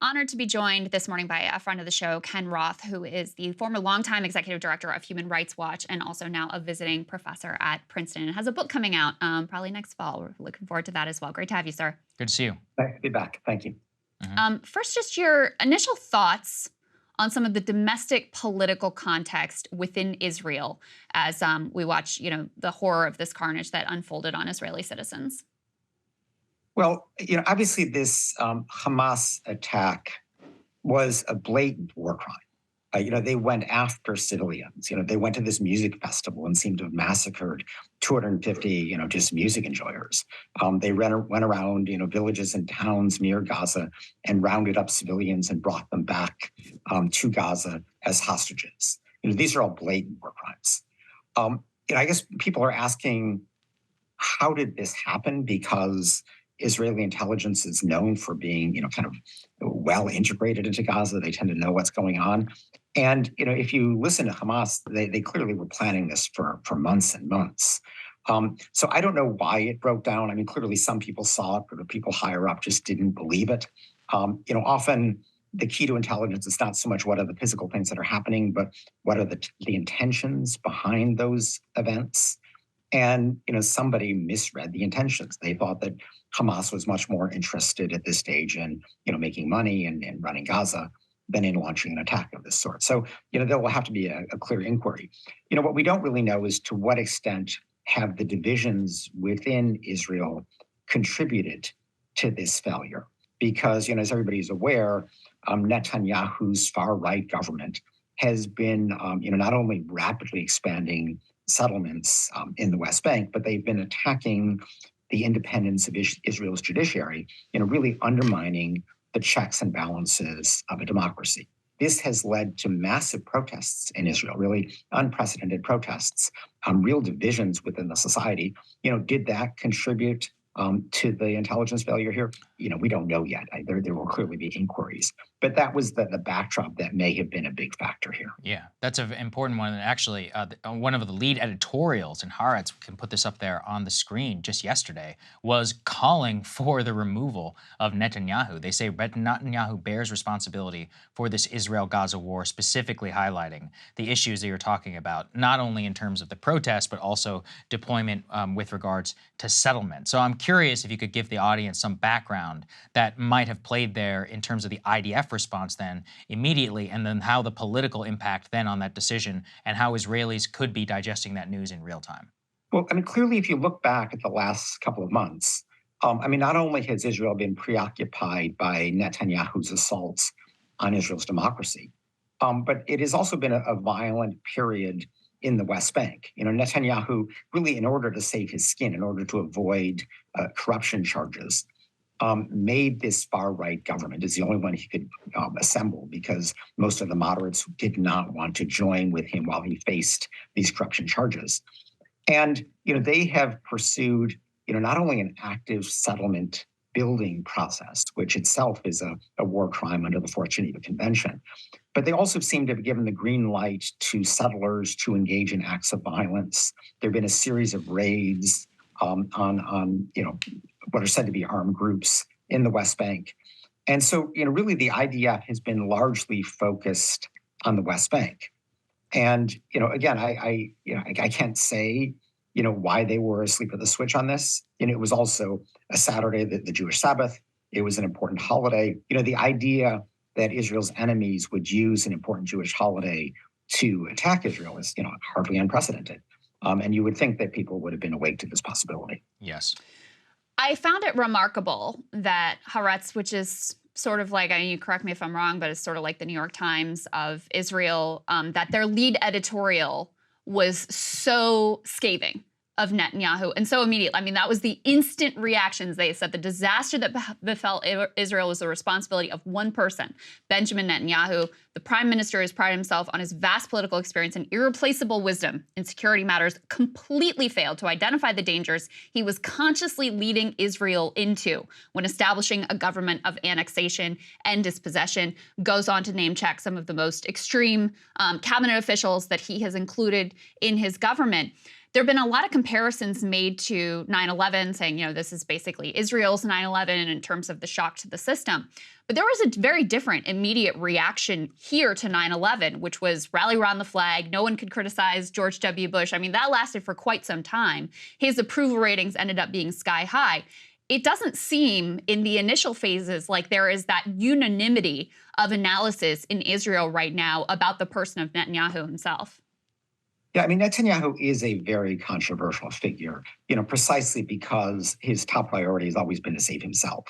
honored to be joined this morning by a friend of the show, Ken Roth, who is the former longtime executive director of Human Rights Watch and also now a visiting professor at Princeton and has a book coming out probably next fall. We're looking forward to that as well. Great to have you, sir. Good to see you. Nice to be back. Thank you. First, just your initial thoughts on some of the domestic political context within Israel as we watch, the horror of this carnage that unfolded on Israeli citizens. Well, obviously this Hamas attack was a blatant war crime. They went after civilians. They went to this music festival and seemed to have massacred 250, just music enjoyers. They went around, villages and towns near Gaza and rounded up civilians and brought them back to Gaza as hostages. These are all blatant war crimes. I guess people are asking, how did this happen? Because Israeli intelligence is known for being, kind of well integrated into Gaza. They tend to know what's going on. And, if you listen to Hamas, they clearly were planning this for months and months. So I don't know why it broke down. I mean, clearly some people saw it, but the people higher up just didn't believe it. Often the key to intelligence is not so much what are the physical things that are happening, but what are the intentions behind those events. And, somebody misread the intentions. They thought that Hamas was much more interested at this stage in, making money and running Gaza than in launching an attack of this sort. So, there will have to be a clear inquiry. What we don't really know is to what extent have the divisions within Israel contributed to this failure? Because, as everybody's aware, Netanyahu's far-right government has been, not only rapidly expanding settlements in the West Bank, but they've been attacking the independence of Israel's judiciary, really undermining the checks and balances of a democracy. This has led to massive protests in Israel, really unprecedented protests, real divisions within the society. Did that contribute to the intelligence failure here? We don't know yet. There will clearly be inquiries. But that was the backdrop that may have been a big factor here. Yeah, that's an important one. And actually, one of the lead editorials in Haaretz, we can put this up there on the screen just yesterday, was calling for the removal of Netanyahu. They say Netanyahu bears responsibility for this Israel-Gaza war, specifically highlighting the issues that you're talking about, not only in terms of the protests, but also deployment with regards to settlement. So I'm curious if you could give the audience some background that might have played there in terms of the IDF response then immediately, and then how the political impact then on that decision and how Israelis could be digesting that news in real time. Well, clearly, if you look back at the last couple of months, not only has Israel been preoccupied by Netanyahu's assaults on Israel's democracy, but it has also been a violent period in the West Bank. Netanyahu, really, in order to save his skin, in order to avoid corruption charges, made this far-right government is the only one he could assemble because most of the moderates did not want to join with him while he faced these corruption charges. And, they have pursued, not only an active settlement building process, which itself is a war crime under the Fourth Geneva Convention, but they also seem to have given the green light to settlers to engage in acts of violence. There have been a series of raids on what are said to be armed groups in the West Bank. And so, really the IDF has been largely focused on the West Bank. And, again, I can't say, why they were asleep at the switch on this. It was also a Saturday, the Jewish Sabbath. It was an important holiday. The idea that Israel's enemies would use an important Jewish holiday to attack Israel is, hardly unprecedented. And you would think that people would have been awake to this possibility. Yes. I found it remarkable that Haaretz, which is sort of like, you correct me if I'm wrong, but it's sort of like the New York Times of Israel, that their lead editorial was so scathing of Netanyahu and so immediate. That was the instant reactions. They said the disaster that befell Israel was the responsibility of one person, Benjamin Netanyahu. The prime minister has prided himself on his vast political experience and irreplaceable wisdom in security matters, completely failed to identify the dangers he was consciously leading Israel into when establishing a government of annexation and dispossession. Goes on to name check some of the most extreme cabinet officials that he has included in his government. There have been a lot of comparisons made to 9/11, saying, this is basically Israel's 9/11 in terms of the shock to the system. But there was a very different immediate reaction here to 9/11, which was rally around the flag. No one could criticize George W. Bush. I mean, that lasted for quite some time. His approval ratings ended up being sky high. It doesn't seem in the initial phases like there is that unanimity of analysis in Israel right now about the person of Netanyahu himself. Yeah, I mean, Netanyahu is a very controversial figure, precisely because his top priority has always been to save himself.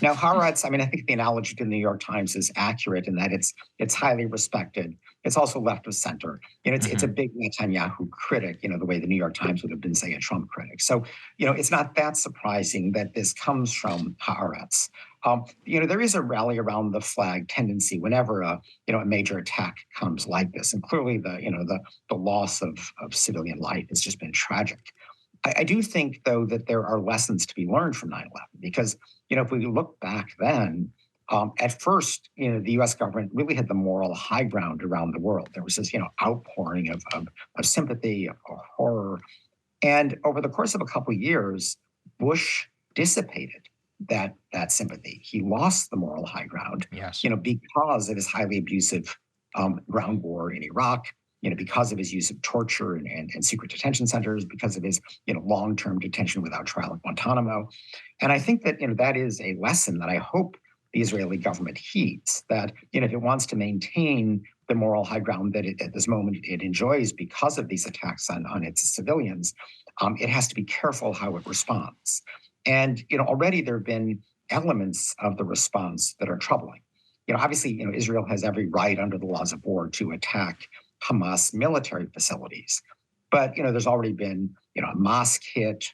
Now, Haaretz, I mean, I think the analogy to the New York Times is accurate in that it's highly respected. It's also left of center. It's a big Netanyahu critic, the way the New York Times would have been, say, a Trump critic. So, it's not that surprising that this comes from Haaretz. There is a rally around the flag tendency whenever a major attack comes like this, and clearly the loss of civilian life has just been tragic. I do think, though, that there are lessons to be learned from 9/11 because if we look back then, at first, the U.S. government really had the moral high ground around the world. There was this outpouring of sympathy, of horror, and over the course of a couple of years, Bush dissipated that sympathy. He lost the moral high ground, Yes. Because of his highly abusive ground war in Iraq, because of his use of torture and secret detention centers, because of his long-term detention without trial at Guantanamo. And I think that that is a lesson that I hope the Israeli government heeds, that if it wants to maintain the moral high ground that at this moment it enjoys because of these attacks on its civilians, it has to be careful how it responds. And already there have been elements of the response that are troubling. Obviously, Israel has every right under the laws of war to attack Hamas military facilities, but there's already been a mosque hit,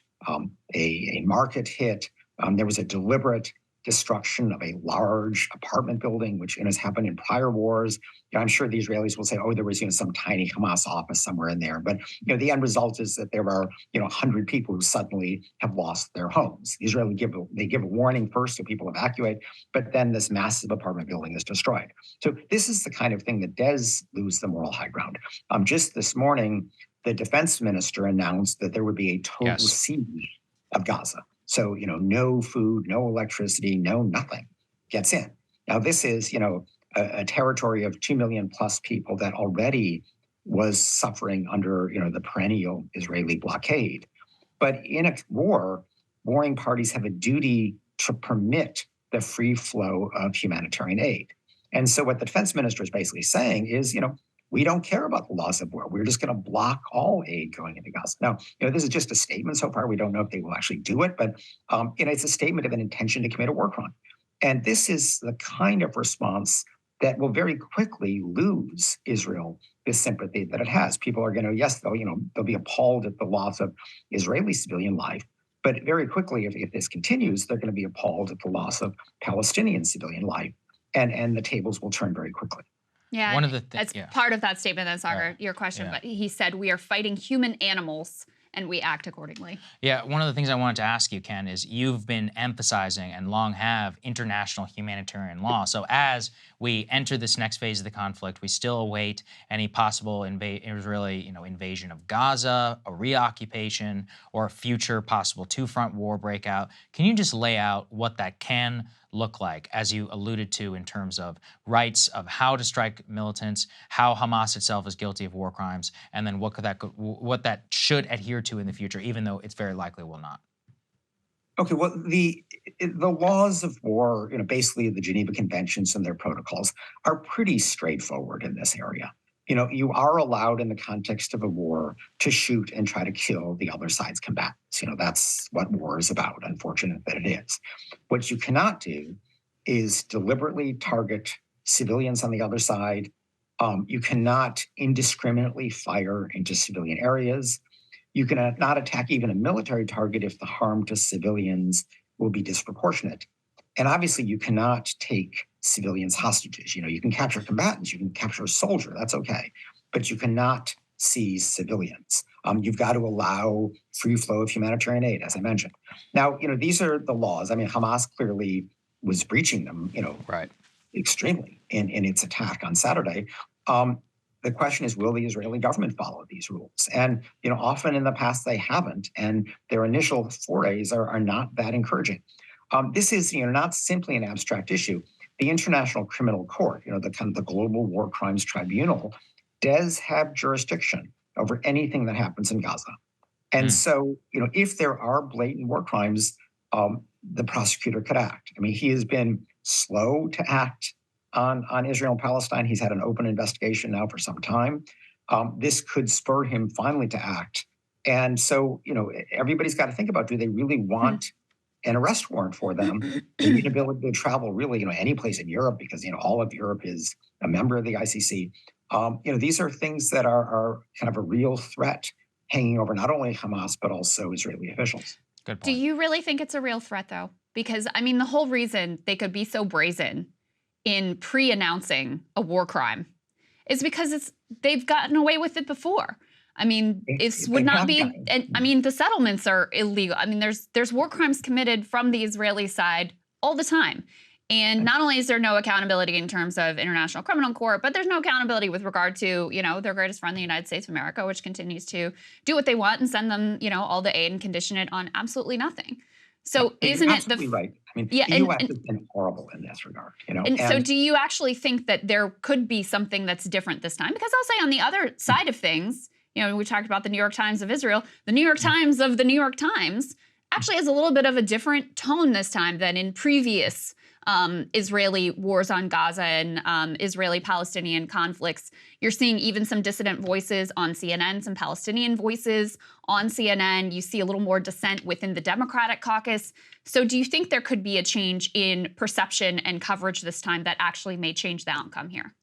a market hit. There was a deliberate destruction of a large apartment building, which has happened in prior wars. I'm sure the Israelis will say, "Oh, there was some tiny Hamas office somewhere in there," but the end result is that there are 100 people who suddenly have lost their homes. The Israelis give a warning first so people evacuate, but then this massive apartment building is destroyed. So this is the kind of thing that does lose the moral high ground. Just this morning, the defense minister announced that there would be a total siege of Gaza. So, no food, no electricity, no nothing gets in. Now, this is, a territory of 2 million plus people that already was suffering under, the perennial Israeli blockade. But in a war, warring parties have a duty to permit the free flow of humanitarian aid. And so what the defense minister is basically saying is, we don't care about the laws of war. We're just going to block all aid going into Gaza. Now, this is just a statement so far. We don't know if they will actually do it, but it's a statement of an intention to commit a war crime. And this is the kind of response that will very quickly lose Israel the sympathy that it has. People are going to, yes, they'll be appalled at the loss of Israeli civilian life, but very quickly, if this continues, they're going to be appalled at the loss of Palestinian civilian life, and the tables will turn very quickly. Yeah, One of the that's part of that statement, then, Saagar, your question. Yeah. But he said, we are fighting human animals and we act accordingly. Yeah, one of the things I wanted to ask you, Ken, is you've been emphasizing and long have international humanitarian law. So as we enter this next phase of the conflict, we still await any possible Israeli, invasion of Gaza, a reoccupation, or a future possible two-front war breakout. Can you just lay out what that can look like, as you alluded to, in terms of rights of how to strike militants, how Hamas itself is guilty of war crimes, and then what that should adhere to in the future, even though it's very likely will not? Okay, well, the laws of war, basically the Geneva Conventions and their protocols, are pretty straightforward in this area. You are allowed in the context of a war to shoot and try to kill the other side's combatants. That's what war is about, unfortunate that it is. What you cannot do is deliberately target civilians on the other side. You cannot indiscriminately fire into civilian areas. You cannot attack even a military target if the harm to civilians will be disproportionate. And obviously, you cannot take civilians hostages. You can capture combatants, you can capture a soldier, that's okay. But you cannot seize civilians. You've got to allow free flow of humanitarian aid, as I mentioned. Now, these are the laws. I mean, Hamas clearly was breaching them, Right. extremely in its attack on Saturday. the question is, will the Israeli government follow these rules? And often in the past they haven't, and their initial forays are not that encouraging. This is not simply an abstract issue. The International Criminal Court, the Global War Crimes Tribunal, does have jurisdiction over anything that happens in Gaza. And so, if there are blatant war crimes, the prosecutor could act. I mean, he has been slow to act on Israel and Palestine. He's had an open investigation now for some time. This could spur him finally to act. And so, everybody's got to think about, do they really want an arrest warrant for them? The inability to travel really, any place in Europe, because, all of Europe is a member of the ICC. These are things that are kind of a real threat hanging over not only Hamas, but also Israeli officials. Good point. Do you really think it's a real threat, though? Because, I mean, the whole reason they could be so brazen in pre-announcing a war crime is because they've gotten away with it before. I mean, the settlements are illegal. I mean, there's war crimes committed from the Israeli side all the time. And not only is there no accountability in terms of International Criminal Court, but there's no accountability with regard to, their greatest friend, the United States of America, which continues to do what they want and send them, all the aid and condition it on absolutely nothing. So isn't it absolutely right? I mean, the U.S. has been horrible in this regard, And so do you actually think that there could be something that's different this time? Because I'll say on the other side of things, we talked about the New York Times of Israel. The New York Times of the New York Times actually has a little bit of a different tone this time than in previous Israeli wars on Gaza and Israeli-Palestinian conflicts. You're seeing even some dissident voices on CNN, some Palestinian voices on CNN. You see a little more dissent within the Democratic caucus. So do you think there could be a change in perception and coverage this time that actually may change the outcome here?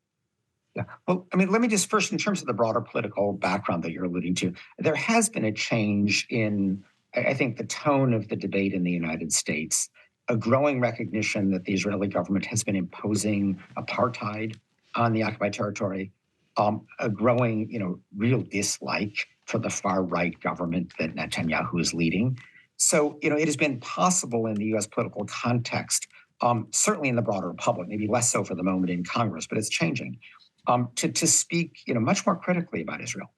Yeah. Well, I mean, let me just first, in terms of the broader political background that you're alluding to, there has been a change in, I think, the tone of the debate in the United States. A growing recognition that the Israeli government has been imposing apartheid on the occupied territory, a growing, real dislike for the far-right government that Netanyahu is leading. So, it has been possible in the U.S. political context, certainly in the broader public, maybe less so for the moment in Congress, but it's changing, to speak, much more critically about Israel.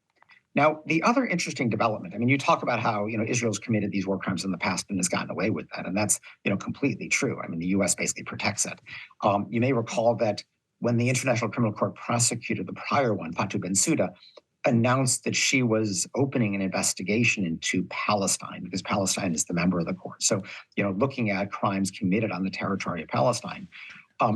Now, the other interesting development, I mean, you talk about how, Israel's committed these war crimes in the past and has gotten away with that. And that's, completely true. I mean, the U.S. basically protects it. You may recall that when the International Criminal Court prosecutor, the prior one, Fatou Bensouda, announced that she was opening an investigation into Palestine because Palestine is the member of the court. So, looking at crimes committed on the territory of Palestine,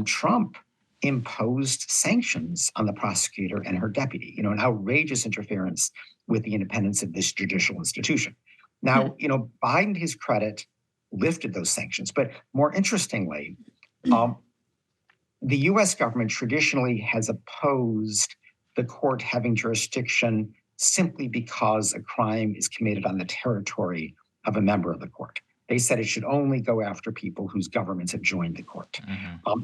Trump imposed sanctions on the prosecutor and her deputy, an outrageous interference with the independence of this judicial institution. Now, Biden, to his credit, lifted those sanctions. But more interestingly, the U.S. government traditionally has opposed the court having jurisdiction simply because a crime is committed on the territory of a member of the court. They said it should only go after people whose governments have joined the court.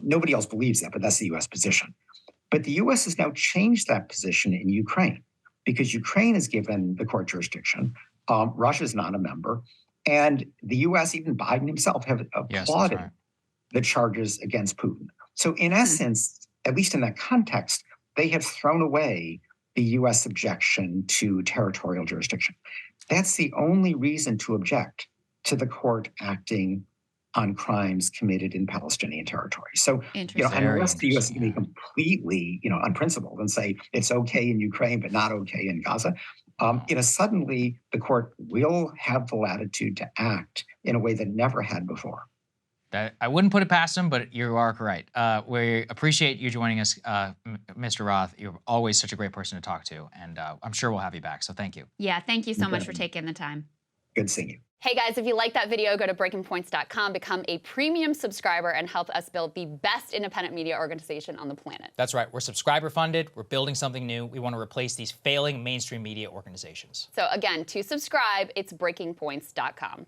Nobody else believes that, but that's the U.S. position. But the U.S. has now changed that position in Ukraine because Ukraine is given the court jurisdiction. Russia is not a member. And the U.S., even Biden himself, have applauded the charges against Putin. So in essence, at least in that context, they have thrown away the U.S. objection to territorial jurisdiction. That's the only reason to object to the court acting on crimes committed in Palestinian territory. So, unless the U.S. can be completely, unprincipled and say it's okay in Ukraine, but not okay in Gaza, suddenly the court will have the latitude to act in a way that never had before. I wouldn't put it past them, but you are correct. We appreciate you joining us, Mr. Roth. You're always such a great person to talk to, and I'm sure we'll have you back, so thank you. Yeah, thank you so much for taking the time. Good seeing you. Hey guys, if you like that video, go to breakingpoints.com, become a premium subscriber, and help us build the best independent media organization on the planet. That's right. We're subscriber funded. We're building something new. We want to replace these failing mainstream media organizations. So again, to subscribe, it's breakingpoints.com.